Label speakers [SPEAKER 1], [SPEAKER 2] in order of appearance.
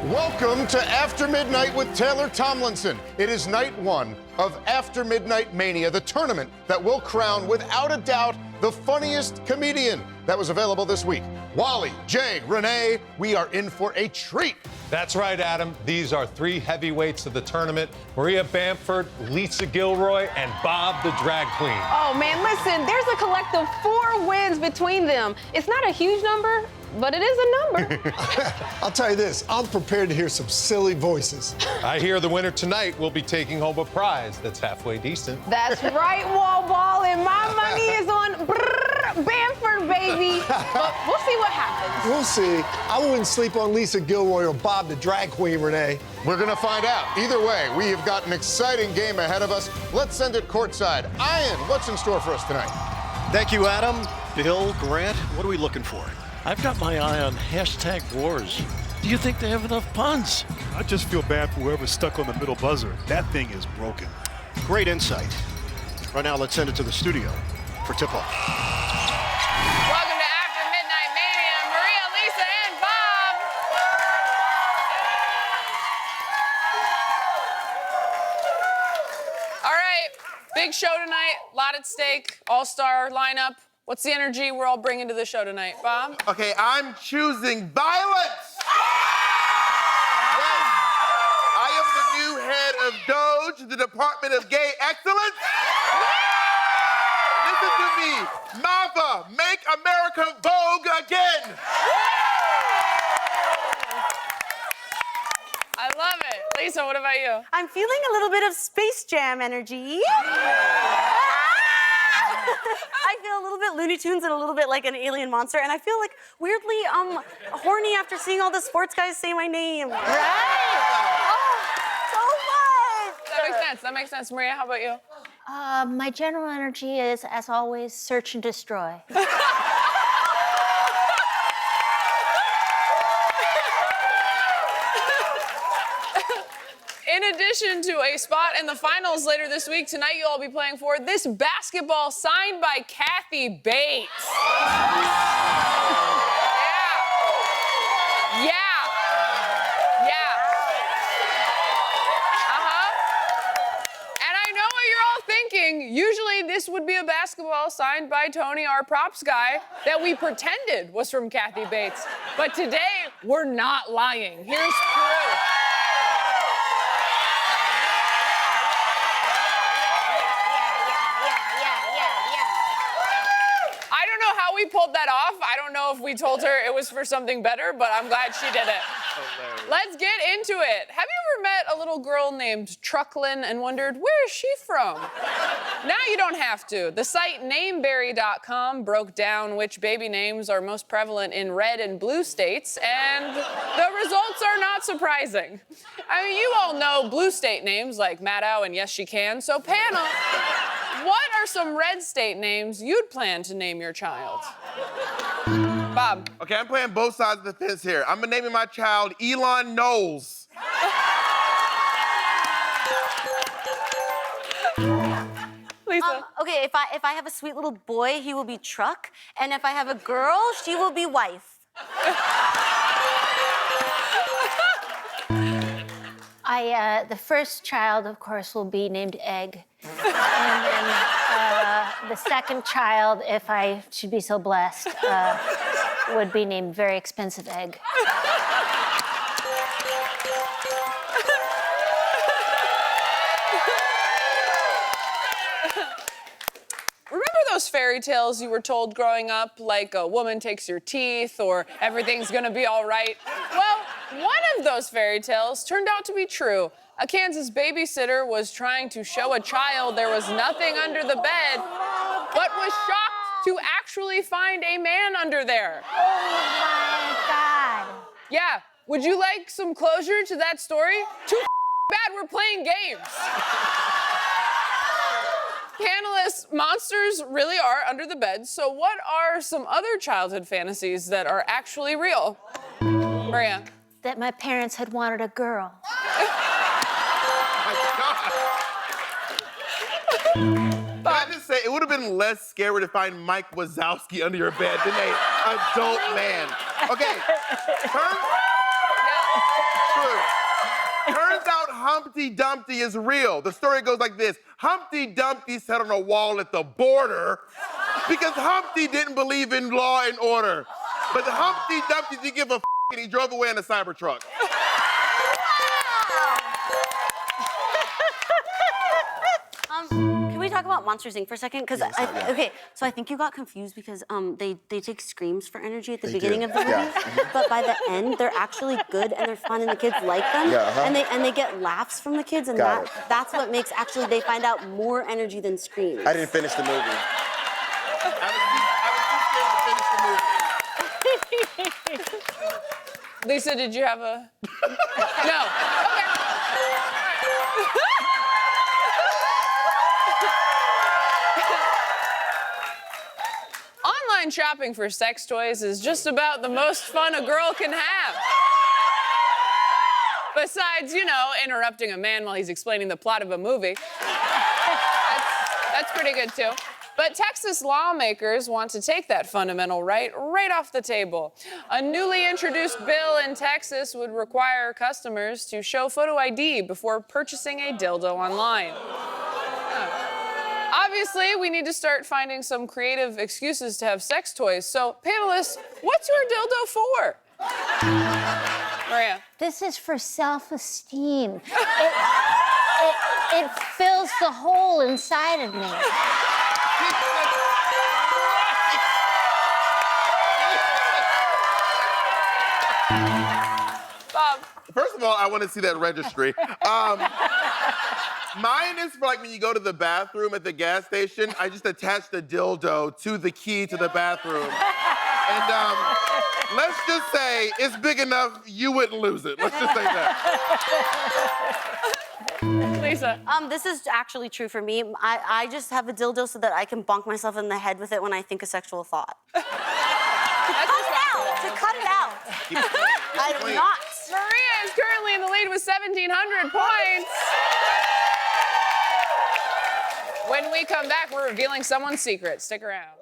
[SPEAKER 1] Welcome to After Midnight with Taylor Tomlinson. It is night one of After Midnight Mania, the tournament that will crown, without a doubt, the funniest comedian that was available this week. Wally, Jay, Renee, we are in for a treat.
[SPEAKER 2] That's right, Adam. These are three heavyweights of the tournament: Maria Bamford, Lisa Gilroy, and Bob the Drag Queen.
[SPEAKER 3] Oh, man, listen, there's a collective 4 wins between them. It's not a huge number, but it is a number.
[SPEAKER 4] I'll tell you this, I'm prepared to hear some silly voices.
[SPEAKER 2] I hear the winner tonight will be taking home a prize that's halfway decent.
[SPEAKER 3] That's right, Wall Ball, and my money is on Bamford, baby. But we'll see what happens.
[SPEAKER 4] We'll see. I wouldn't sleep on Lisa Gilroy or Bob the Drag Queen, Renee.
[SPEAKER 1] We're gonna find out. Either way, we have got an exciting game ahead of us. Let's send it courtside. Ian, what's in store for us tonight?
[SPEAKER 5] Thank you, Adam. Bill, Grant, what are we looking for?
[SPEAKER 6] I've got my eye on hashtag wars. Do you think they have enough puns?
[SPEAKER 7] I just feel bad for whoever's stuck on the middle buzzer. That thing is broken.
[SPEAKER 5] Great insight. Right now, let's send it to the studio for tip-off.
[SPEAKER 8] Welcome to After Midnight Mania, Maria, Lisa, and Bob. All right, big show tonight, a lot at stake, all-star lineup. What's the energy we're all bringing to the show tonight, Bob?
[SPEAKER 9] Okay, I'm choosing violence. Yes, I am the new head of DOGE, the Department of Gay Excellence. Listen to me, MAVA, make America Vogue again.
[SPEAKER 8] I love it. Lisa, what about you?
[SPEAKER 10] I'm feeling a little bit of Space Jam energy. I feel a little bit Looney Tunes and a little bit like an alien monster, and I feel like weirdly horny after seeing all the sports guys say my name. Right? Oh, so fun!
[SPEAKER 8] That makes sense. Maria, how about you?
[SPEAKER 11] My general energy is, as always, search and destroy.
[SPEAKER 8] In addition to a spot in the finals later this week, tonight you'll all be playing for this basketball signed by Kathy Bates. Yeah. And I know what you're all thinking. Usually this would be a basketball signed by Tony, our props guy, that we pretended was from Kathy Bates. But today, we're not lying. Here's proof. We pulled that off. I don't know if we told her it was for something better, but I'm glad she did it. Hilarious. Let's get into it. Have you ever met a little girl named Trucklin and wondered, where is she from? Now you don't have to. The site nameberry.com broke down which baby names are most prevalent in red and blue states, and the results are not surprising. I mean, you all know blue state names like Maddow and Yes She Can, so panel, what are some red state names you'd plan to name your child? Bob.
[SPEAKER 9] Okay, I'm playing both sides of the fence here. I'm naming my child Elon Knowles.
[SPEAKER 8] Lisa.
[SPEAKER 10] Okay, if I have a sweet little boy, he will be Truck, and if I have a girl, she will be Wife.
[SPEAKER 11] The first child, of course, will be named Egg. And then the second child, if I should be so blessed, would be named Very Expensive Egg.
[SPEAKER 8] Remember those fairy tales you were told growing up, like a woman takes your teeth or everything's gonna be all right? Well, one of those fairy tales turned out to be true. A Kansas babysitter was trying to show a child there was nothing under the bed, but was shocked to actually find a man under there.
[SPEAKER 11] Oh, my God.
[SPEAKER 8] Yeah, would you like some closure to that story? Too bad we're playing games. Panelists, monsters really are under the bed, so what are some other childhood fantasies that are actually real? Maria.
[SPEAKER 11] That my parents had wanted a girl.
[SPEAKER 9] Can I just say, it would have been less scary to find Mike Wazowski under your bed than an adult man. Okay, turn. true. Turns out Humpty Dumpty is real. The story goes like this. Humpty Dumpty sat on a wall at the border because Humpty didn't believe in law and order. But the Humpty Dumpty didn't give a and he drove away in a Cybertruck.
[SPEAKER 10] Can we talk about Monsters, Inc. for a second? Because okay, so I think you got confused because they take screams for energy at the beginning of the movie, but by the end they're actually good and they're fun and the kids like them, and they get laughs from the kids, and that's what makes actually they find out more energy than screams.
[SPEAKER 9] I didn't finish the movie. I was too scared to finish the movie.
[SPEAKER 8] Lisa, did you have a... No. Okay. Online shopping for sex toys is just about the most fun a girl can have. Besides, you know, interrupting a man while he's explaining the plot of a movie. That's pretty good, too. But Texas lawmakers want to take that fundamental right off the table. A newly introduced bill in Texas would require customers to show photo ID before purchasing a dildo online. Obviously, we need to start finding some creative excuses to have sex toys. So, panelists, what's your dildo for? Maria.
[SPEAKER 11] This is for self-esteem. It fills the hole inside of me.
[SPEAKER 8] Bob.
[SPEAKER 9] First of all, I want to see that registry. Mine is for like when you go to the bathroom at the gas station, I just attach the dildo to the key to the bathroom. And let's just say it's big enough you wouldn't lose it. Let's just say that.
[SPEAKER 8] Lisa.
[SPEAKER 10] This is actually true for me. I just have a dildo so that I can bonk myself in the head with it when I think a sexual thought. Cut it out! To cut it out. I'm not.
[SPEAKER 8] Maria is currently in the lead with 1,700 points. When we come back, we're revealing someone's secret. Stick around.